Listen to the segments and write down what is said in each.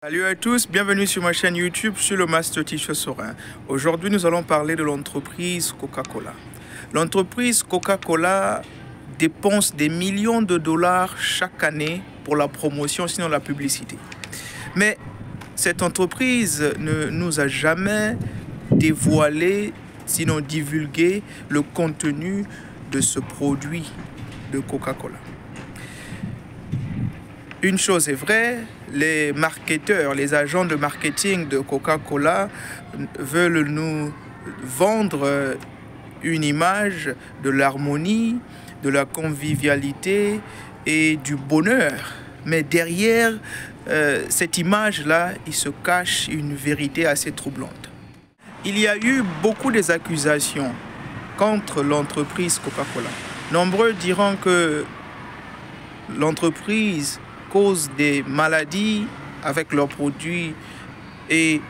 Salut à tous, bienvenue sur ma chaîne YouTube, je suis le Master Teacher Sorin. Aujourd'hui, nous allons parler de l'entreprise Coca-Cola. L'entreprise Coca-Cola dépense des millions de dollars chaque année pour la promotion, sinon la publicité. Mais cette entreprise ne nous a jamais dévoilé, sinon divulgué le contenu de ce produit de Coca-Cola. Une chose est vraie, les marketeurs, les agents de marketing de Coca-Cola veulent nous vendre une image de l'harmonie, de la convivialité et du bonheur. Mais derrière cette image-là, il se cache une vérité assez troublante. Il y a eu beaucoup d'accusations contre l'entreprise Coca-Cola. Nombreux diront que l'entreprise cause des maladies avec leurs produits et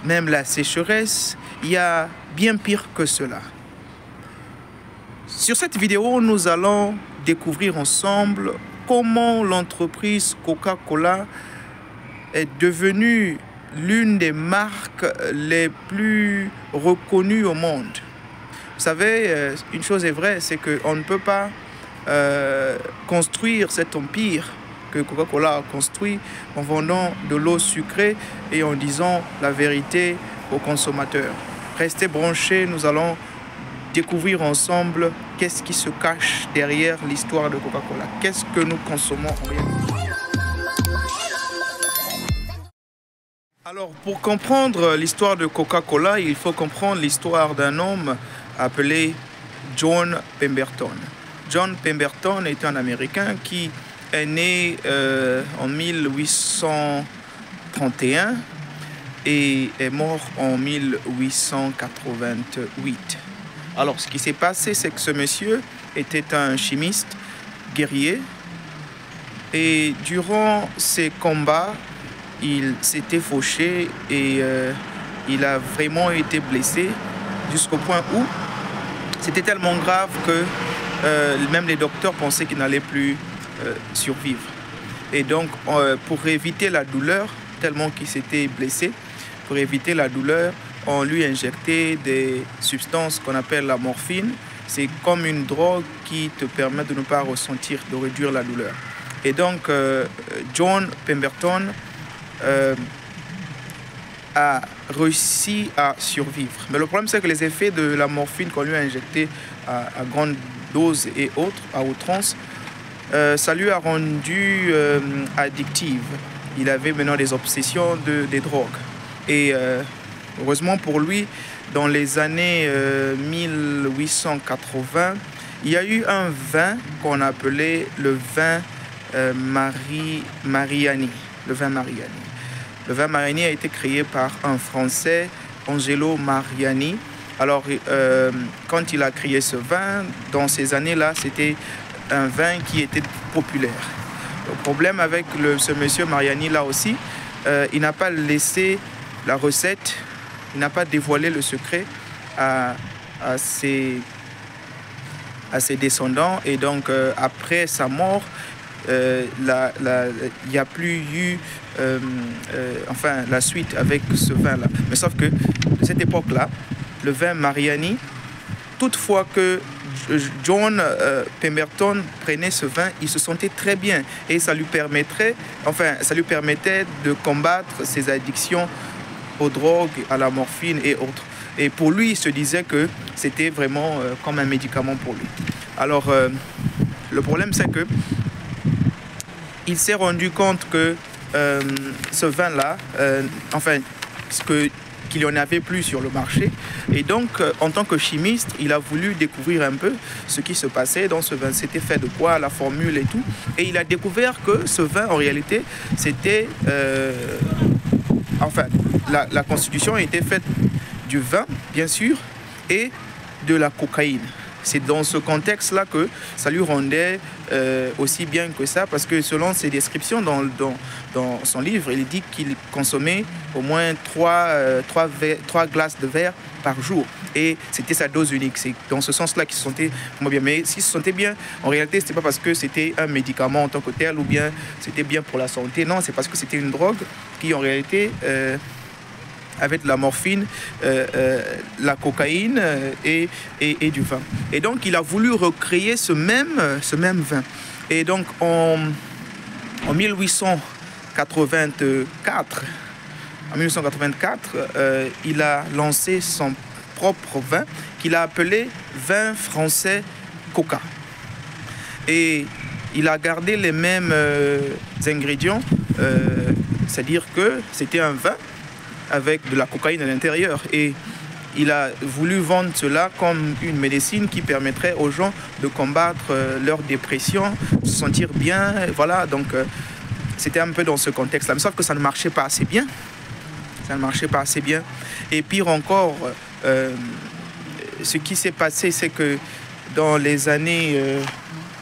même la sécheresse. Il y a bien pire que cela. Sur cette vidéo, nous allons découvrir ensemble comment l'entreprise Coca-Cola est devenue l'une des marques les plus reconnues au monde. Vous savez, une chose est vraie, c'est qu'on ne peut pas construire cet empire que Coca-Cola a construit en vendant de l'eau sucrée et en disant la vérité aux consommateurs. Restez branchés, nous allons découvrir ensemble qu'est-ce qui se cache derrière l'histoire de Coca-Cola. Qu'est-ce que nous consommons en réalité. Alors, pour comprendre l'histoire de Coca-Cola, il faut comprendre l'histoire d'un homme appelé John Pemberton. John Pemberton est un Américain qui est né en 1831 et est mort en 1888. Alors, ce qui s'est passé, c'est que ce monsieur était un chimiste guerrier et durant ses combats, il s'était fauché et il a vraiment été blessé jusqu'au point où c'était tellement grave que même les docteurs pensaient qu'il n'allait plus survivre. Et donc, pour éviter la douleur, tellement qu'il s'était blessé, pour éviter la douleur, on lui injectait des substances qu'on appelle la morphine. C'est comme une drogue qui te permet de ne pas ressentir, de réduire la douleur. Et donc, John Pemberton a réussi à survivre. Mais le problème, c'est que les effets de la morphine qu'on lui a injectée à grande dose et autres, à outrance, ça lui a rendu addictive. Il avait maintenant des obsessions des drogues. Et heureusement pour lui, dans les années 1880, il y a eu un vin qu'on appelait le vin Mariani. Le vin Mariani. Le vin Mariani a été créé par un Français, Angelo Mariani. Alors, quand il a créé ce vin, dans ces années-là, c'était un vin qui était populaire. Le problème avec ce monsieur Mariani là aussi, il n'a pas laissé la recette, il n'a pas dévoilé le secret à ses descendants. Et donc après sa mort, il n'y a plus eu la suite avec ce vin là. Mais sauf que de cette époque là, le vin Mariani, toutefois que John Pemberton prenait ce vin, il se sentait très bien et ça lui permettait de combattre ses addictions aux drogues, à la morphine et autres. Et pour lui, il se disait que c'était vraiment comme un médicament pour lui. Alors, le problème, c'est que il s'est rendu compte que ce vin-là, qu'il n'y en avait plus sur le marché. Et donc, en tant que chimiste, il a voulu découvrir un peu ce qui se passait dans ce vin. C'était fait de quoi, la formule et tout. Et il a découvert que ce vin, en réalité, c'était... la constitution était faite du vin, bien sûr, et de la cocaïne. c'est dans ce contexte-là que ça lui rendait aussi bien que ça, parce que selon ses descriptions dans son livre, il dit qu'il consommait au moins 3 glaces de verre par jour. Et c'était sa dose unique. C'est dans ce sens-là qu'il se sentait bien. Mais s'il se sentait bien, en réalité, ce n'était pas parce que c'était un médicament en tant que tel ou bien c'était bien pour la santé. Non, c'est parce que c'était une drogue qui, en réalité, avait de la morphine, la cocaïne et du vin. Et donc, il a voulu recréer ce même vin. Et donc, en 1884, il a lancé son propre vin qu'il a appelé vin français Coca. Et il a gardé les mêmes ingrédients, c'est-à-dire que c'était un vin avec de la cocaïne à l'intérieur. Et il a voulu vendre cela comme une médecine qui permettrait aux gens de combattre leur dépression, de se sentir bien. Voilà, donc c'était un peu dans ce contexte-là. Mais sauf que ça ne marchait pas assez bien. Ça ne marchait pas assez bien. Et pire encore, ce qui s'est passé, c'est que dans les années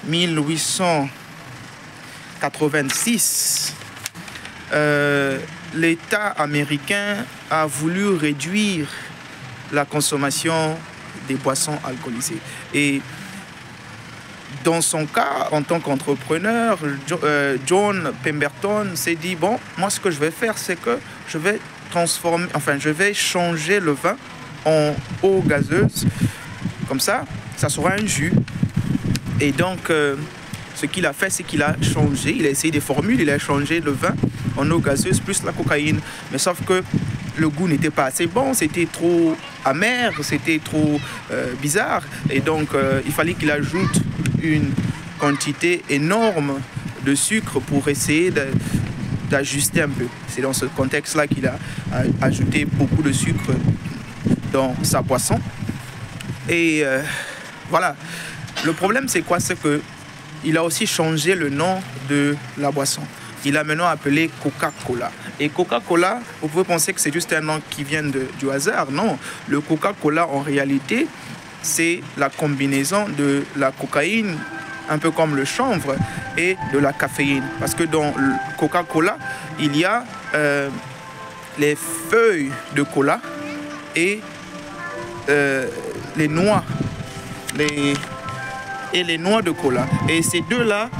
1886, l'État américain a voulu réduire la consommation des boissons alcoolisées. Et dans son cas, en tant qu'entrepreneur, John Pemberton s'est dit, bon, moi ce que je vais faire, c'est que je vais changer le vin en eau gazeuse. Comme ça, ça sera un jus. Et donc, ce qu'il a fait, c'est qu'il a changé, il a essayé des formules, il a changé le vin en eau gazeuse plus la cocaïne. Mais sauf que le goût n'était pas assez bon, c'était trop amer, c'était trop bizarre. Et donc, il fallait qu'il ajoute une quantité énorme de sucre pour essayer d'ajuster un peu. C'est dans ce contexte-là qu'il a ajouté beaucoup de sucre dans sa boisson. Et voilà. Le problème, c'est quoi? C'est qu'il a aussi changé le nom de la boisson. Il a maintenant appelé Coca-Cola. Et Coca-Cola, vous pouvez penser que c'est juste un nom qui vient du hasard. Non, le Coca-Cola, en réalité, c'est la combinaison de la cocaïne, un peu comme le chanvre, et de la caféine. Parce que dans le Coca-Cola, il y a les feuilles de cola et les noix. Les noix de cola. Et ces deux-là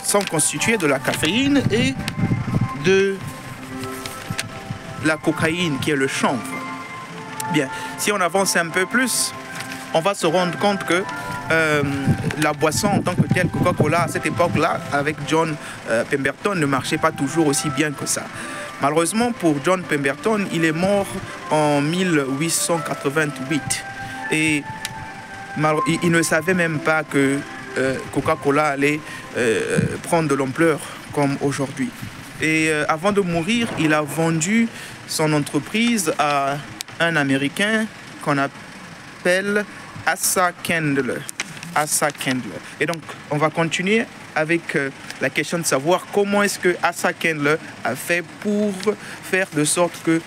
sont constitués de la caféine et de la cocaïne, qui est le chanvre. Bien, si on avance un peu plus, on va se rendre compte que la boisson en tant que telle, Coca-Cola, à cette époque-là, avec John Pemberton, ne marchait pas toujours aussi bien que ça. Malheureusement, pour John Pemberton, il est mort en 1888. Et il ne savait même pas que Coca-Cola allait prendre de l'ampleur comme aujourd'hui. Et avant de mourir, il a vendu son entreprise à un Américain qu'on appelle Asa Candler. Asa Candler. Et donc, on va continuer avec la question de savoir comment est-ce que Asa Candler a fait pour faire de sorte que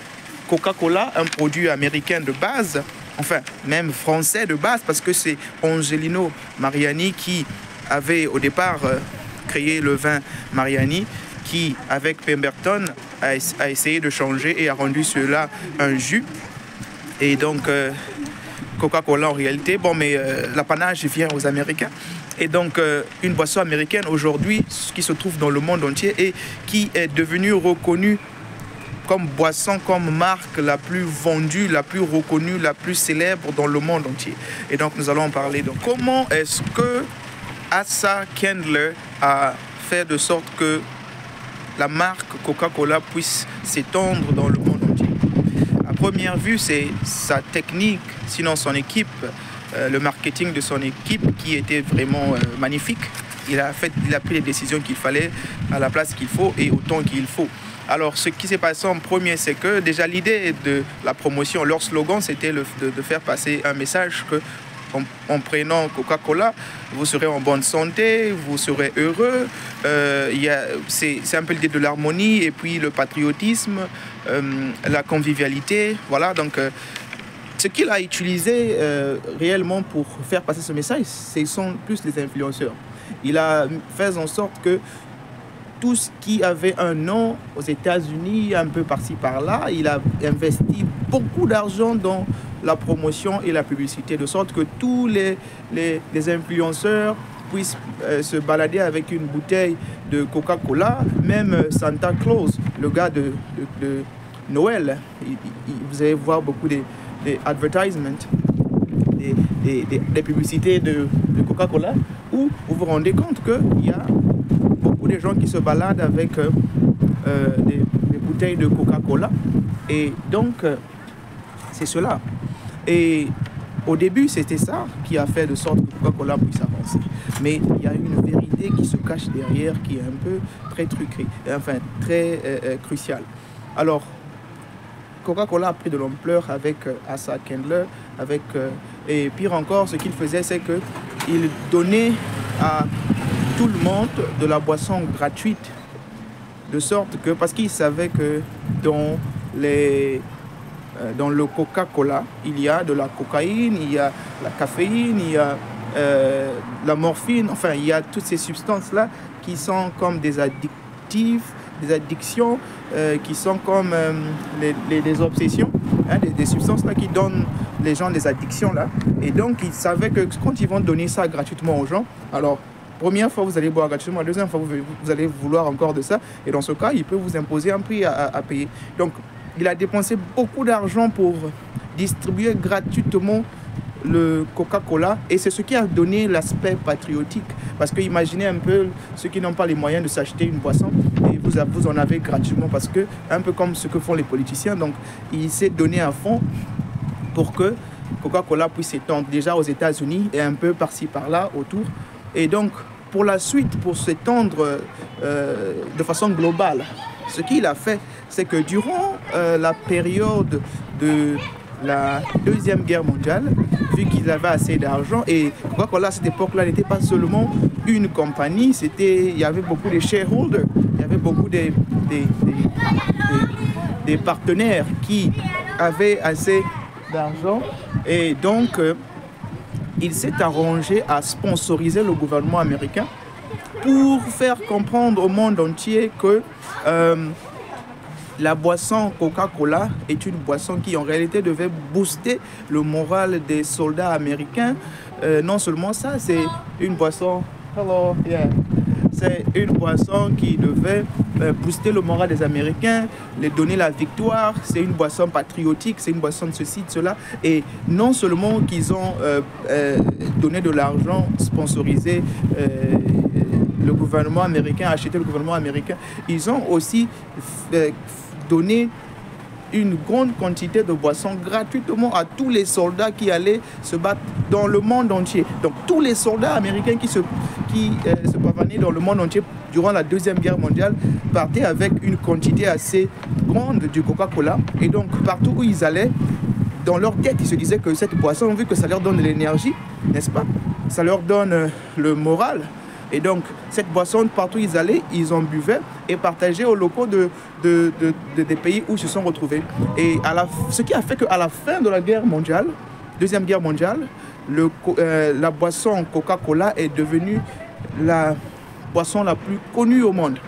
Coca-Cola, un produit américain de base, enfin même français de base, parce que c'est Angelino Mariani qui avait au départ créé le vin Mariani, qui avec Pemberton a essayé de changer et a rendu cela un jus. Et donc Coca-Cola en réalité, bon, mais l'apanage vient aux Américains. Et donc une boisson américaine aujourd'hui qui se trouve dans le monde entier et qui est devenue reconnue comme boisson, comme marque la plus vendue, la plus reconnue, la plus célèbre dans le monde entier. Et donc nous allons en parler. Donc comment est-ce que Asa Candler a fait de sorte que la marque Coca-Cola puisse s'étendre dans le monde entier? À première vue, c'est sa technique, sinon son équipe, le marketing de son équipe qui était vraiment magnifique. Il a pris les décisions qu'il fallait à la place qu'il faut et au temps qu'il faut. Alors, ce qui s'est passé en premier, c'est que déjà l'idée de la promotion, leur slogan, c'était de faire passer un message que en prenant Coca-Cola, vous serez en bonne santé, vous serez heureux. C'est un peu l'idée de l'harmonie et puis le patriotisme, la convivialité. Voilà, donc ce qu'il a utilisé réellement pour faire passer ce message, ce sont plus les influenceurs. Il a fait en sorte que tout ce qui avait un nom aux États-Unis, un peu par-ci par-là, il a investi beaucoup d'argent dans la promotion et la publicité, de sorte que tous les influenceurs puissent se balader avec une bouteille de Coca-Cola. Même Santa Claus, le gars de Noël, vous allez voir beaucoup des advertisements, des publicités de Coca-Cola, où vous vous rendez compte qu'il y a beaucoup de gens qui se baladent avec des bouteilles de Coca-Cola. Et donc, c'est cela. Et au début, c'était ça qui a fait de sorte que Coca-Cola puisse avancer. Mais il y a une vérité qui se cache derrière, qui est un peu très truquée, enfin très cruciale. Alors, Coca-Cola a pris de l'ampleur avec Asa Candler, et pire encore, ce qu'il faisait, c'est qu'il donnait à tout le monde de la boisson gratuite, de sorte que, parce qu'il savait que dans le Coca-Cola, il y a de la cocaïne, il y a la caféine, il y a la morphine, enfin il y a toutes ces substances-là qui sont comme des addictifs, des addictions, qui sont comme des obsessions, hein, des substances-là qui donnent les gens des addictions-là. Et donc ils savaient que quand ils vont donner ça gratuitement aux gens, alors première fois vous allez boire gratuitement, la deuxième fois vous allez vouloir encore de ça, et dans ce cas il peut vous imposer un prix à payer. Donc il a dépensé beaucoup d'argent pour distribuer gratuitement le Coca-Cola, et c'est ce qui a donné l'aspect patriotique, parce que imaginez un peu ceux qui n'ont pas les moyens de s'acheter une boisson et vous en avez gratuitement, parce que un peu comme ce que font les politiciens. Donc il s'est donné à fond pour que Coca-Cola puisse s'étendre déjà aux États-Unis et un peu par-ci par-là autour, et donc pour la suite, pour s'étendre de façon globale. Ce qu'il a fait, c'est que durant la période de la Deuxième Guerre mondiale, vu qu'ils avaient assez d'argent, et Coca-Cola à cette époque-là n'était pas seulement une compagnie, il y avait beaucoup de shareholders, il y avait beaucoup des partenaires qui avaient assez d'argent, et donc il s'est arrangé à sponsoriser le gouvernement américain pour faire comprendre au monde entier que la boisson Coca-Cola est une boisson qui en réalité devait booster le moral des soldats américains. Non seulement ça, c'est une boisson... Hello, yeah. C'est une boisson qui devait booster le moral des Américains, les donner la victoire. C'est une boisson patriotique, c'est une boisson de ceci, de cela. Et non seulement qu'ils ont donné de l'argent, sponsorisé le gouvernement américain, acheté le gouvernement américain, ils ont aussi donné une grande quantité de boissons gratuitement à tous les soldats qui allaient se battre dans le monde entier. Donc tous les soldats américains qui se pavanaient dans le monde entier durant la Deuxième Guerre mondiale partaient avec une quantité assez grande du Coca-Cola. Et donc partout où ils allaient, dans leur tête, ils se disaient que cette boisson, vu que ça leur donne de l'énergie, n'est-ce pas? Ça leur donne le moral. Et donc, cette boisson, partout où ils allaient, ils en buvaient et partageaient aux locaux des pays où ils se sont retrouvés. Et ce qui a fait qu'à la fin de la guerre mondiale, Deuxième Guerre mondiale, la boisson Coca-Cola est devenue la boisson la plus connue au monde.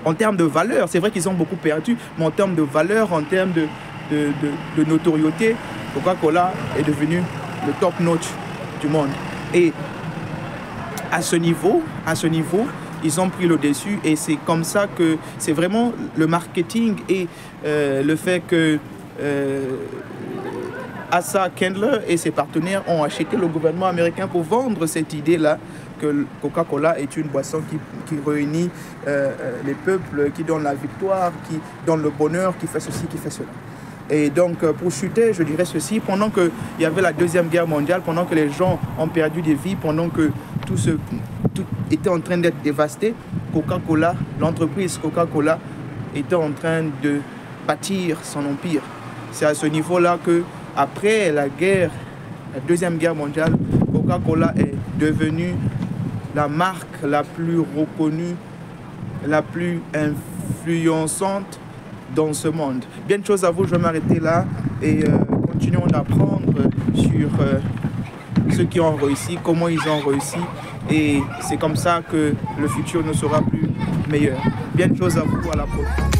En termes de valeur, c'est vrai qu'ils ont beaucoup perdu, mais en termes de valeur, en termes de notoriété, Coca-Cola est devenu le top notch du monde. Et à ce niveau, ils ont pris le dessus, et c'est comme ça que c'est vraiment le marketing et le fait que Asa Candler et ses partenaires ont acheté le gouvernement américain pour vendre cette idée-là que Coca-Cola est une boisson qui réunit les peuples, qui donne la victoire, qui donne le bonheur, qui fait ceci, qui fait cela. Et donc, pour chuter, je dirais ceci, pendant qu'il y avait la Deuxième Guerre mondiale, pendant que les gens ont perdu des vies, pendant que tout était en train d'être dévasté, Coca-Cola, l'entreprise Coca-Cola était en train de bâtir son empire. C'est à ce niveau-là que, après la Deuxième Guerre mondiale, Coca-Cola est devenue la marque la plus reconnue, la plus influençante dans ce monde. Bien de choses à vous, je vais m'arrêter là et continuons d'apprendre sur ceux qui ont réussi, comment ils ont réussi. Et c'est comme ça que le futur ne sera plus meilleur. Bien de choses à vous, à la prochaine.